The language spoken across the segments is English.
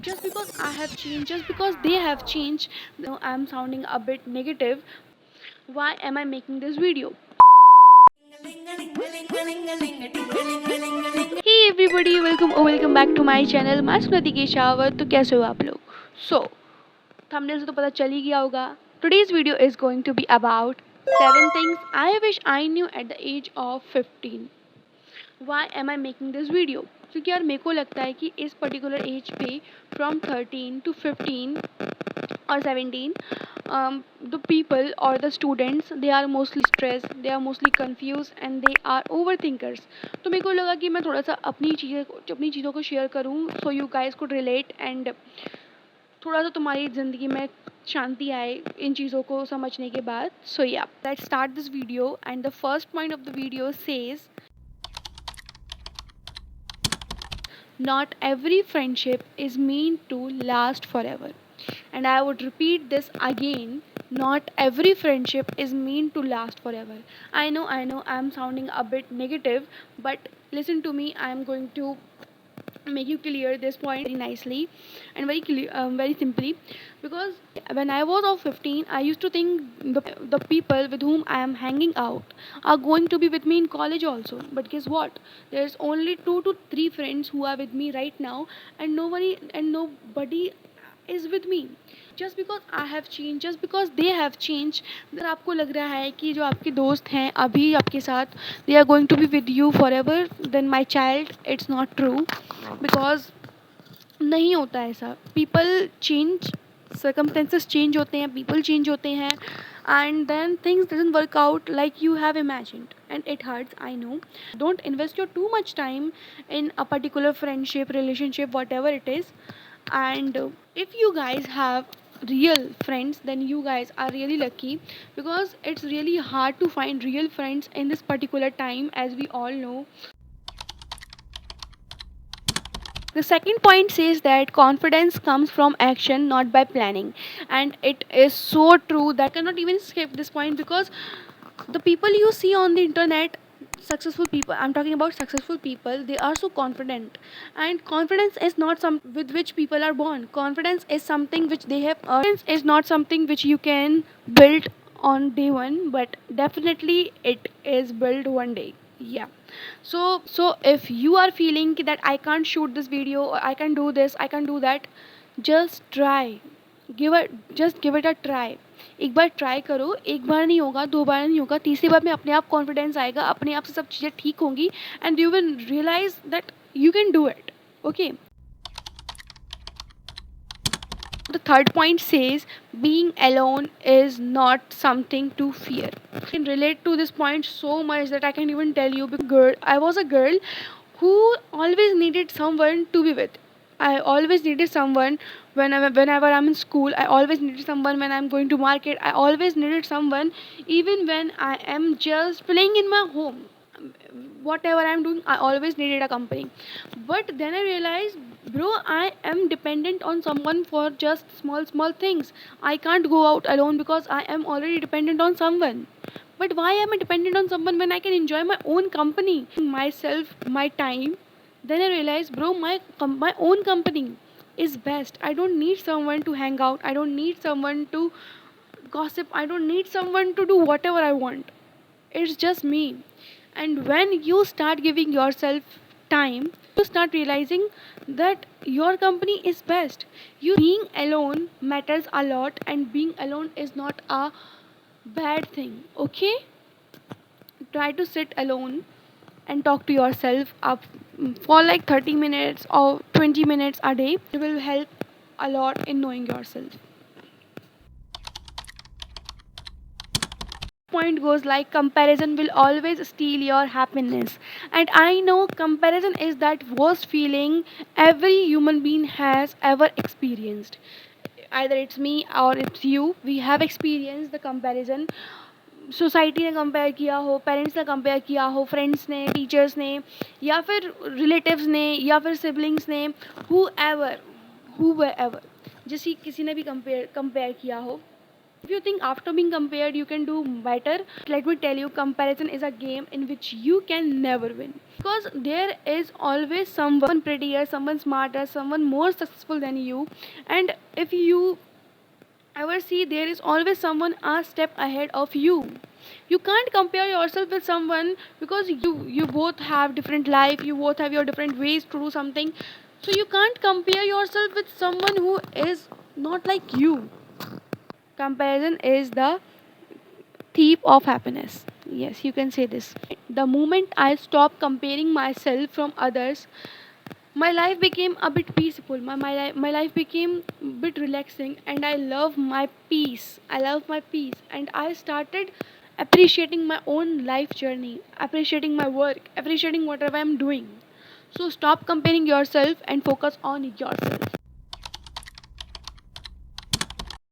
just because I have changed, just because they have changed, I'm sounding a bit negative. Why am I making this video? Hey everybody, welcome back to my channel मैं सुनति केशावत। तो कैसे हो आप लोग? So thumbnail से तो पता चल ही गया होगा। Today's video is going to be about 7 things I wish I knew at the age of 15. Why am I making this video? क्योंकि यार मेरे को लगता है कि इस पर्टिकुलर एज पे from 13 to 15 or 17, the people or the students, they are mostly stressed, they are mostly confused and they are overthinkers. तो मेरे को लगा कि मैं थोड़ा सा अपनी चीज़ों को शेयर करूँ so you guys could relate and थोड़ा सा तुम्हारी ज़िंदगी में शांति आए इन चीज़ों को समझने के बाद. So yeah, let's start this video and the first point of the video says, not every friendship is meant to last forever. And I would repeat this again. Not every friendship is meant to last forever. I know, I'm sounding a bit negative, but listen to me. I'm going to make you clear this point very nicely and very clear, very simply, because when I was of 15, I used to think the people with whom I am hanging out are going to be with me in college also. But guess what? There's only 2 to 3 friends who are with me right now, and nobody is with me. Just because I have change, just because they have change, अगर आपको लग रहा है कि जो आपके दोस्त हैं अभी आपके साथ they are going to be with you forever, then my child, it's not true. Because नहीं होता ऐसा. पीपल चेंज, सर्कमस्टेंसेस चेंज होते हैं, पीपल चेंज होते हैं, and then things doesn't work out like you have imagined and it hurts, I know. Don't invest your too much time in a particular friendship, relationship, whatever it is. And if you guys have real friends, then you guys are really lucky, because it's really hard to find real friends in this particular time, as we all know. The second point says that confidence comes from action, not by planning. And it is so true that I cannot even skip this point, because the people you see on the internet, successful people, I'm talking about successful people, they are so confident. And confidence is not something with which people are born. Confidence is something which they have earned. Confidence is not something which you can build on day one, but definitely it is built one day. Yeah. So if you are feeling that I can't shoot this video, or I can do this, I can do that, just try. Give it a try. एक बार try करो. एक बार नहीं होगा, 2 बार नहीं होगा, तीसरी बार में अपने आप कॉन्फिडेंस आएगा, अपने आप से सब चीज़ें ठीक होंगी, and you will realize that you can do it. Okay. The third point says being alone is not something to fear. I can relate to this point so much that I can't even tell you. I was a girl who always needed someone to be with. I always needed someone whenever I'm in school. I always needed someone when I'm going to market. I always needed someone even when I am just playing in my home. Whatever I'm doing, I always needed a company. But then I realized, bro, I am dependent on someone for just small things. I can't go out alone because I am already dependent on someone. But why am I dependent on someone when I can enjoy my own company, myself, my time? Then I realized, bro, my own company is best. I don't need someone to hang out, I don't need someone to gossip, I don't need someone to do whatever I want. It's just me. And when you start giving yourself time, you start realizing that your company is best. You being alone matters a lot, and being alone is not a bad thing. Okay, try to sit alone and talk to yourself up for like 30 minutes or 20 minutes a day. It will help a lot in knowing yourself. Point goes like, comparison will always steal your happiness. And I know comparison is that worst feeling every human being has ever experienced. Either it's me or it's you, we have experienced the comparison. Society ने compare किया हो, parents ने compare किया हो, friends ने, teachers ने, या फिर रिलेटिव्स ने, या फिर सिबलिंग्स ने, हु एवर, जिसी किसी ने भी कंपेयर किया हो. If you think after being compared you can do better, let me tell you, comparison is a game in which you can never win. Because there is always someone prettier, someone smarter, someone more successful than you. And if you ever see, there is always someone a step ahead of you. You can't compare yourself with someone, because you both have different life, you both have your different ways to do something. So you can't compare yourself with someone who is not like you. Comparison is the thief of happiness. Yes, you can say this. The moment I stopped comparing myself from others, my life became a bit peaceful. My life became a bit relaxing, and I love my peace. I love my peace. And I started appreciating my own life journey, appreciating my work, appreciating whatever I'm doing. So stop comparing yourself and focus on yourself.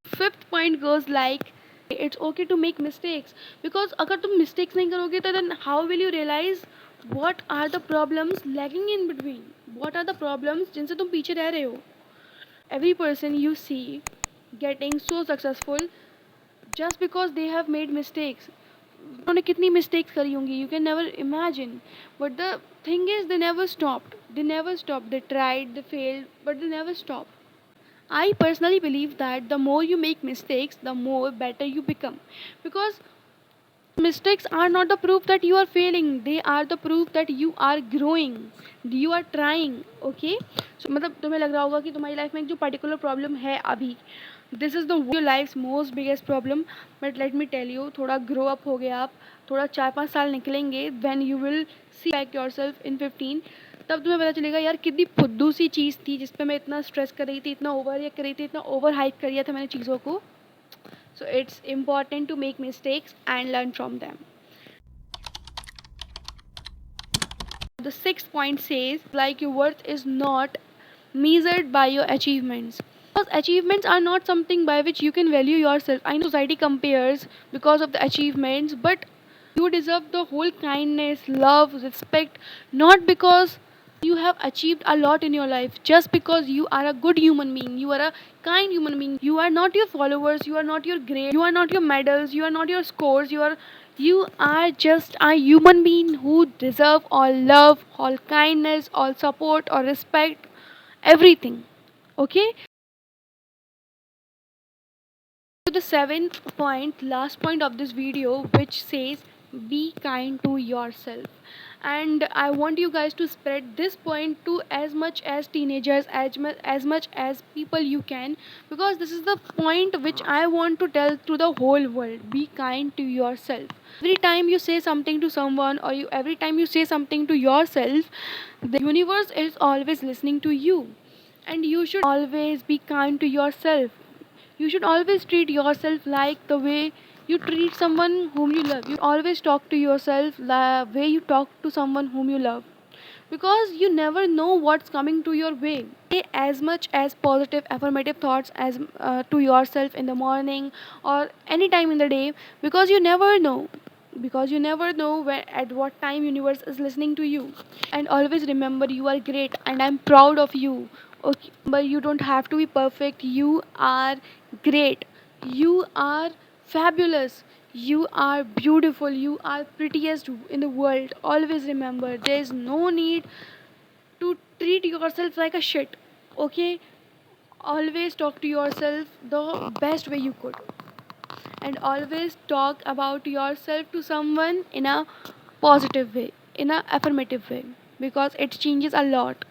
Fifth point goes like, it's okay to make mistakes. Because अगर तुम mistakes नहीं करोगे तो then how will you realize what are the problems lagging in between, what are the problems जिनसे तुम पीछे रह रहे हो. Every person you see getting so successful just because they have made mistakes. उन्होंने कितनी mistakes करी होंगी, you can never imagine. But the thing is, they never stopped, they tried, they failed, but they never stopped. I personally believe that the more you make mistakes, the more better you become. Because mistakes are not the proof that you are failing, they are the proof that you are growing, you are trying. Okay, so मतलब तुम्हें लग रहा होगा कि तुम्हारी life में एक जो पर्टिकुलर प्रॉब्लम है अभी, this is the your life most biggest problem. But let me tell you, थोड़ा ग्रो अप हो गया आप, थोड़ा 4-5 साल निकलेंगे, when you will see back yourself in 15, तब तुम्हें पता चलेगा यार कितनी फुद्दू सी चीज़ थी जिस पे मैं इतना स्ट्रेस कर रही थी, इतना ओवर रिएक्ट कर रही थी, इतना ओवर हाइप कर दिया था मैंने चीज़ों को. So it's important to make mistakes and learn from them. The sixth point says like your worth is not measured by your achievements. Because achievements are not something by which you can value yourself. I know society compares because of the achievements, but you deserve the whole kindness, love, respect, not because you have achieved a lot in your life, just because you are a good human being, you are a kind human being. You are not your followers, you are not your grades, you are not your medals, you are not your scores, you are just a human being who deserve all love, all kindness, all support, or respect, everything. Okay. To the seventh point, last point of this video, which says be kind to yourself. And I want you guys to spread this point to as much as teenagers, as much as people you can, because this is the point which I want to tell to the whole world. Be kind to yourself. Every time you say something to someone, or every time you say something to yourself, the universe is always listening to you. And you should always be kind to yourself. You should always treat yourself like the way you treat someone whom you love. You always talk to yourself the way you talk to someone whom you love. Because you never know what's coming to your way. Say as much as positive, affirmative thoughts as to yourself in the morning or any time in the day, because you never know. Because you never know where at what time universe is listening to you. And always remember, you are great and I'm proud of you. Okay, but you don't have to be perfect. You are great. You are fabulous. You are beautiful. You are prettiest in the world. Always remember, there is no need to treat yourself like a shit. Okay? Always talk to yourself the best way you could. And always talk about yourself to someone in a positive way, in a affirmative way, because it changes a lot.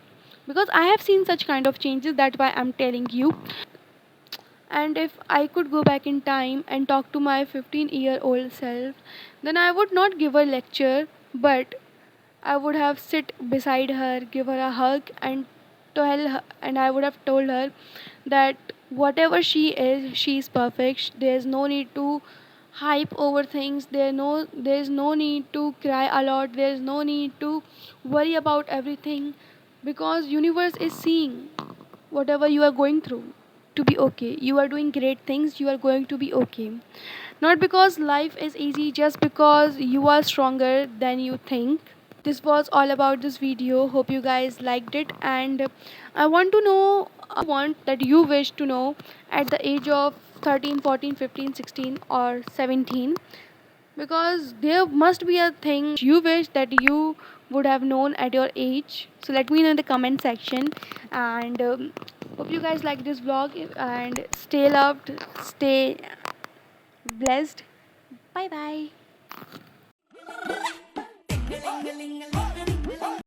Because I have seen such kind of changes, that's why I'm telling you. And if I could go back in time and talk to my 15-year-old self, then I would not give her lecture, but I would have sit beside her, give her a hug, and tell her, and I would have told her that whatever she is perfect. There's no need to hype over things. There's no need to cry a lot. There's no need to worry about everything, because universe is seeing whatever you are going through to be okay. You are doing great things. You are going to be okay. Not because life is easy, just because you are stronger than you think. This was all about this video. Hope you guys liked it, and I want to know want that you wish to know at the age of 13, 14, 15, 16, or 17, because there must be a thing which you wish that you would have known at your age. So let me know in the comment section. And hope you guys like this vlog, and stay loved, stay blessed. Bye bye.